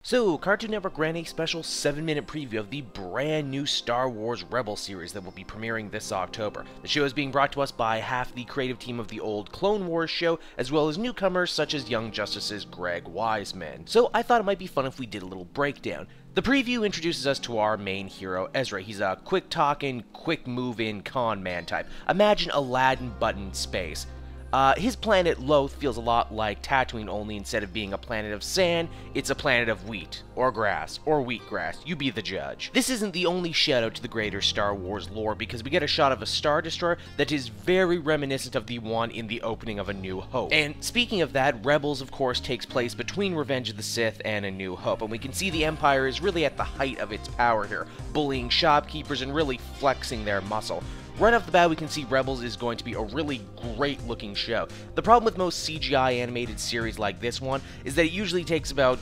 So, Cartoon Network ran a special 7-minute preview of the brand new Star Wars Rebel series that will be premiering this October. The show is being brought to us by half the creative team of the old Clone Wars show, as well as newcomers such as Young Justice's Greg Wiseman. So I thought it might be fun if we did a little breakdown. The preview introduces us to our main hero, Ezra. He's a quick-talking, quick-move-in con man type. Imagine Aladdin but in space. His planet, Loth, feels a lot like Tatooine, only instead of being a planet of sand, it's a planet of wheat, or grass, or wheatgrass. You be the judge. This isn't the only shout out to the greater Star Wars lore, because we get a shot of a Star Destroyer that is very reminiscent of the one in the opening of A New Hope. And speaking of that, Rebels, of course, takes place between Revenge of the Sith and A New Hope, and we can see the Empire is really at the height of its power here, bullying shopkeepers and really flexing their muscle. Right off the bat, we can see Rebels is going to be a really great-looking show. The problem with most CGI animated series like this one is that it usually takes about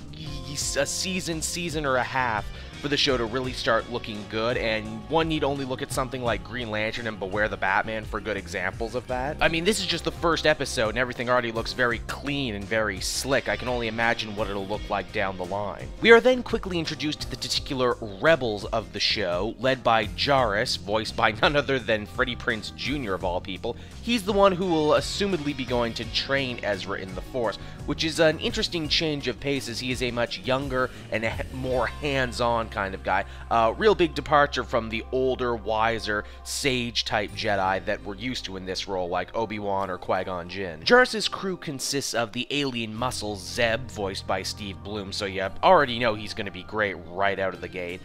a season or a half for the show to really start looking good, and one need only look at something like Green Lantern and Beware the Batman for good examples of that. I mean, this is just the first episode, and everything already looks very clean and very slick. I can only imagine what it'll look like down the line. We are then quickly introduced to the titular rebels of the show, led by Jarrus, voiced by none other than Freddie Prinze Jr. of all people. He's the one who will assumedly be going to train Ezra in the Force, which is an interesting change of pace as he is a much younger and more hands-on kind of guy. Real big departure from the older, wiser, sage-type Jedi that we're used to in this role, like Obi-Wan or Qui-Gon Jinn. Jarrus' crew consists of the alien muscle Zeb, voiced by Steve Blum, so you already know he's going to be great right out of the gate.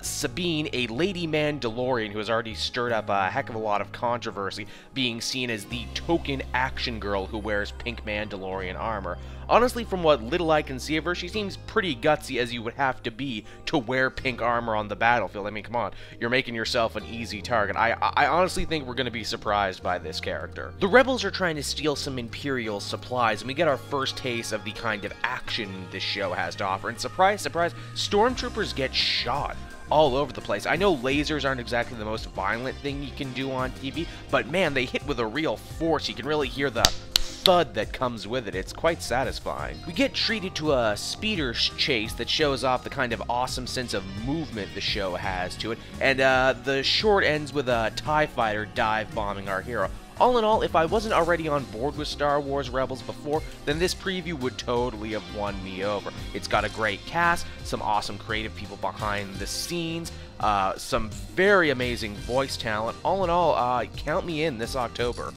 Sabine, a lady Mandalorian who has already stirred up a heck of a lot of controversy, being seen as the token action girl who wears pink Mandalorian armor. Honestly, from what little I can see of her, she seems pretty gutsy as you would have to be to wear pink armor on the battlefield. I mean, come on, you're making yourself an easy target. I honestly think we're going to be surprised by this character. The Rebels are trying to steal some Imperial supplies, and we get our first taste of the kind of action this show has to offer. And surprise, surprise, stormtroopers get shot all over the place. I know lasers aren't exactly the most violent thing you can do on TV, but man, they hit with a real force. You can really hear the thud that comes with it. It's quite satisfying. We get treated to a speeder chase that shows off the kind of awesome sense of movement the show has to it, and the short ends with a TIE fighter dive bombing our hero. All in all, if I wasn't already on board with Star Wars Rebels before, then this preview would totally have won me over. It's got a great cast, some awesome creative people behind the scenes, some very amazing voice talent. All in all, count me in this October.